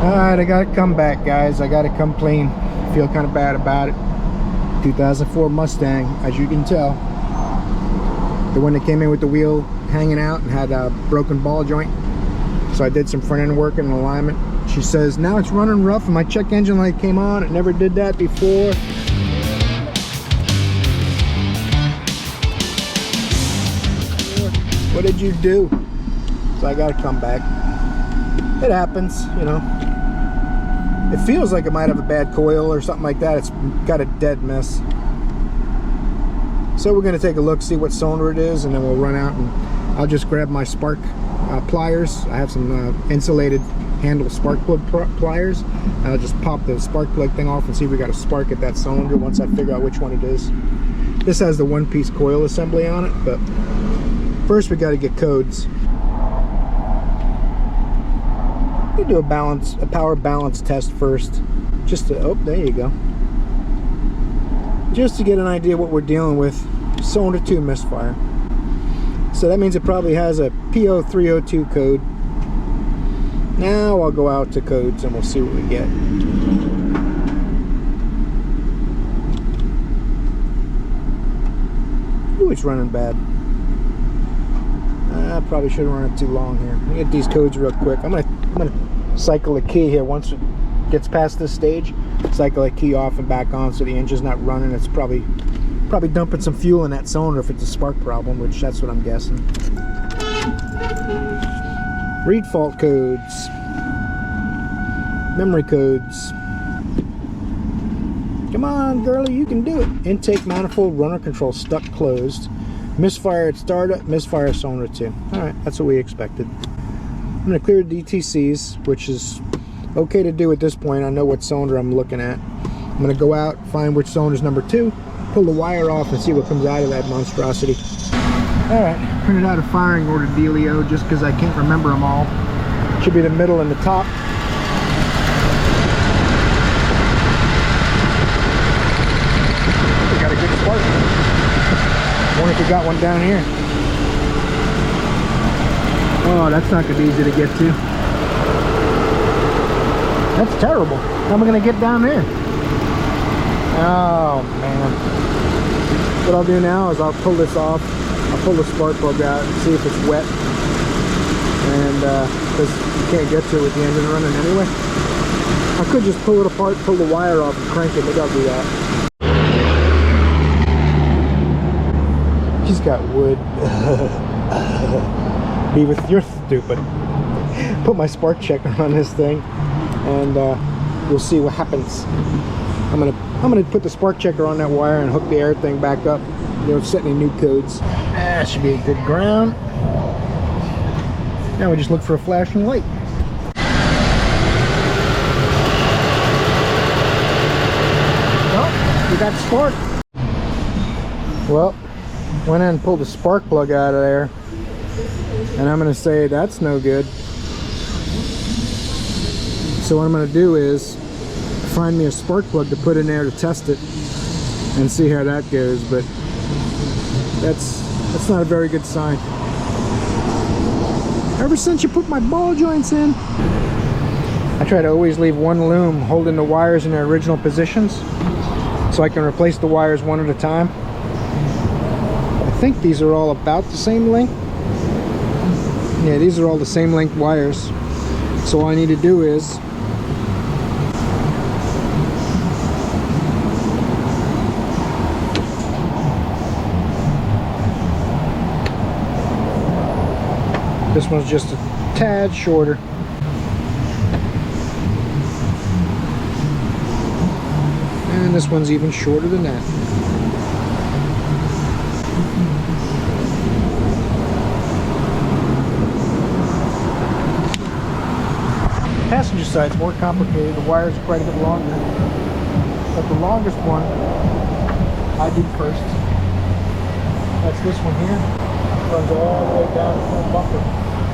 Alright, I gotta come back, guys. I gotta come clean. Feel kind of bad about it. 2004 Mustang, as you can tell. The one that came in with the wheel hanging out and had a broken ball joint. So I did some front end work and alignment. She says, now it's running rough and my check engine light came on. It never did that before. What did you do? So I gotta come back. It happens, you know. It feels like it might have a bad coil or something like that. It's got a dead mess. So we're gonna take a look, see what cylinder it is, and then we'll run out and I'll just grab my spark pliers. I have some insulated handle spark plug pliers. I'll just pop the spark plug thing off and see if we got a spark at that cylinder once I figure out which one it is. This has the one-piece coil assembly on it, but first we got to get codes. We do a power balance test first, just to, oh, there you go, just to get an idea what we're dealing with. Cylinder 2 misfire, so that means it probably has a P0302 code. Now I'll go out to codes and we'll see what we get. Ooh, it's running bad. I probably shouldn't run it too long here. Let me get these codes real quick. I'm gonna cycle the key here once it gets past this stage. Cycle the key off and back on so the engine's not running. It's probably dumping some fuel in that cylinder if it's a spark problem, which that's what I'm guessing. Read fault codes. Memory codes. Come on, girlie, you can do it. Intake manifold runner control stuck closed. Misfire at startup, misfire cylinder 2. Alright, that's what we expected. I'm going to clear DTCs, which is okay to do at this point. I know what cylinder I'm looking at. I'm going to go out, find which cylinder is number 2, pull the wire off and see what comes out of that monstrosity. Alright, printed out a firing order dealio just because I can't remember them all. Should be the middle and the top. We got a good spark. I wonder if we got one down here. Oh, that's not going to be easy to get to. That's terrible. How am I going to get down there? Oh, man. What I'll do now is I'll pull this off. I'll pull the spark plug out and see if it's wet. And, because you can't get to it with the engine running anyway. I could just pull it apart, pull the wire off and crank it. Maybe I'll do that. She's got wood. Beavis, you're stupid. Put my spark checker on this thing, and we'll see what happens. I'm gonna put the spark checker on that wire and hook the air thing back up. You know, set any new codes. That should be a good ground. Now we just look for a flashing light. Well, we got spark. Well, went in and pulled the spark plug out of there, and I'm going to say that's no good. So what I'm going to do is find me a spark plug to put in there to test it and see how that goes, but that's not a very good sign. Ever since you put my ball joints in, I try to always leave one loom holding the wires in their original positions so I can replace the wires one at a time. I think these are all about the same length. Yeah, these are all the same length wires. So all I need to do is this one's just a tad shorter. And this one's even shorter than that. Passenger side's more complicated. The wires are quite a bit longer. But the longest one I did first. That's this one here. Runs all the way down to the bumper.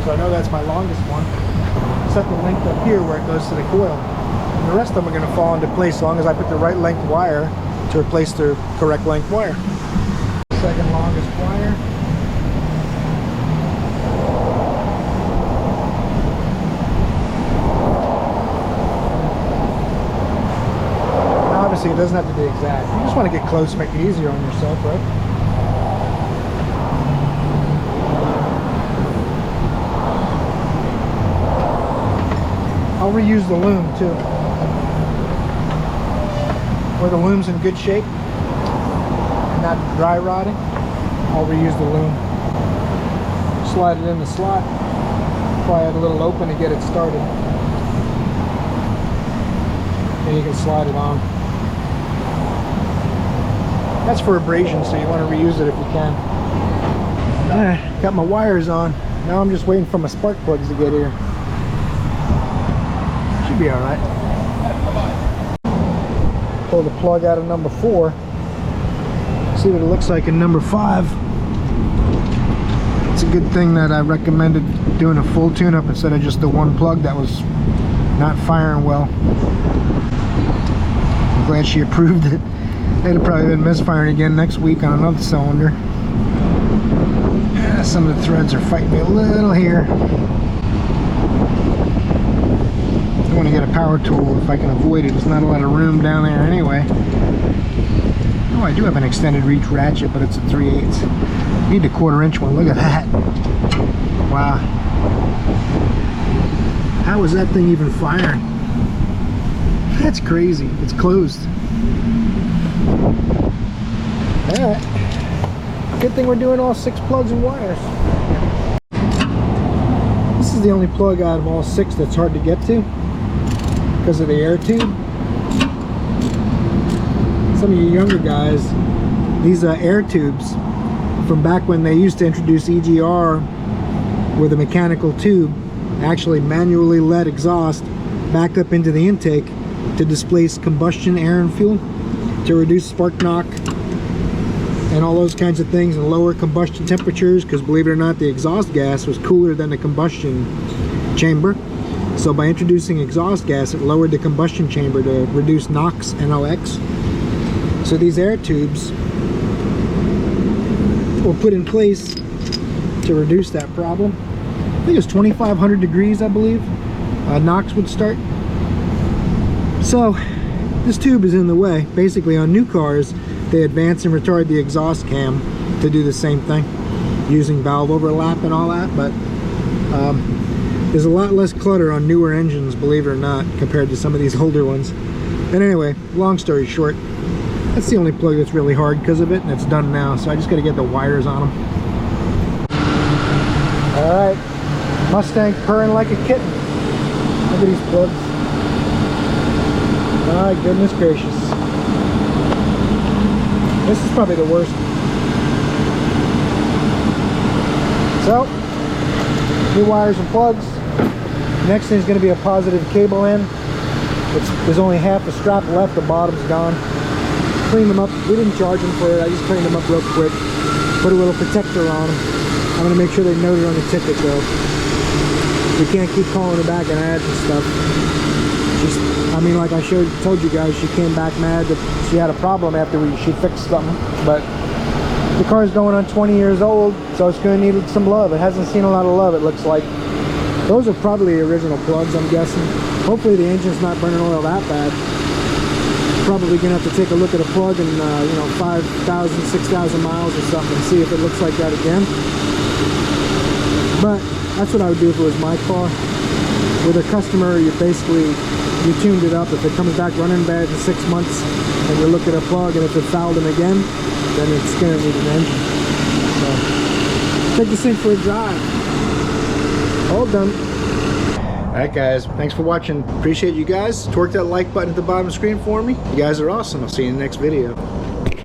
So I know that's my longest one. Except the length up here where it goes to the coil. And the rest of them are going to fall into place as long as I put the right length wire to replace the correct length wire. Second longest wire. Obviously, it doesn't have to be exact. You just want to get close, make it easier on yourself, right? I'll reuse the loom too. Where the loom's in good shape and not dry rotting, I'll reuse the loom. Slide it in the slot. Probably have a little open to get it started. And you can slide it on. That's for abrasion, so you want to reuse it if you can. Got my wires on. Now I'm just waiting for my spark plugs to get here. Should be alright. Pull the plug out of number 4. See what it looks like in number 5. It's a good thing that I recommended doing a full tune-up instead of just the one plug that was not firing well. I'm glad she approved it. It'd have probably been misfiring again next week on another cylinder. Yeah, some of the threads are fighting me a little here. I want to get a power tool if I can avoid it. There's not a lot of room down there anyway. Oh, I do have an extended reach ratchet, but it's a 3/8. Need the 1/4 inch one. Look at that. Wow. How is that thing even firing? That's crazy. It's closed. Alright. Good thing we're doing all 6 plugs and wires. This is the only plug out of all 6 that's hard to get to because of the air tube. Some of you younger guys, these air tubes from back when they used to introduce EGR with a mechanical tube, actually manually let exhaust back up into the intake to displace combustion air and fuel, to reduce spark knock and all those kinds of things, and lower combustion temperatures, because believe it or not, the exhaust gas was cooler than the combustion chamber. So by introducing exhaust gas, it lowered the combustion chamber to reduce NOx and NOx. So these air tubes were put in place to reduce that problem. I think it was 2,500 degrees, I believe, NOx would start. So this tube is in the way. Basically, on new cars, they advance and retard the exhaust cam to do the same thing, using valve overlap and all that, but there's a lot less clutter on newer engines, believe it or not, compared to some of these older ones. And anyway, long story short, that's the only plug that's really hard because of it, and it's done now, so I just got to get the wires on them. Alright, Mustang purring like a kitten. Look at these plugs. My goodness gracious. This is probably the worst. So, new wires and plugs. Next thing is going to be a positive cable end. There's only half the strap left, the bottom's gone. Clean them up. We didn't charge them for it. I just cleaned them up real quick. Put a little protector on them. I'm going to make sure they note it on the ticket though. We can't keep calling her back and ads and stuff. I mean, like I told you guys, she came back mad that she had a problem after she fixed something. But the car's going on 20 years old, so it's going to need some love. It hasn't seen a lot of love, it looks like. Those are probably original plugs, I'm guessing. Hopefully the engine's not burning oil that bad. Probably going to have to take a look at a plug in, you know, 5,000, 6,000 miles or something and see if it looks like that again. But that's what I would do if it was my car. With a customer, you tuned it up. If it comes back running bad in 6 months and you look at a plug and if it fouled them again, then it's going to need an engine. So take this thing for a drive. All done. Alright guys, thanks for watching. Appreciate you guys. Torque that like button at the bottom of the screen for me. You guys are awesome. I'll see you in the next video.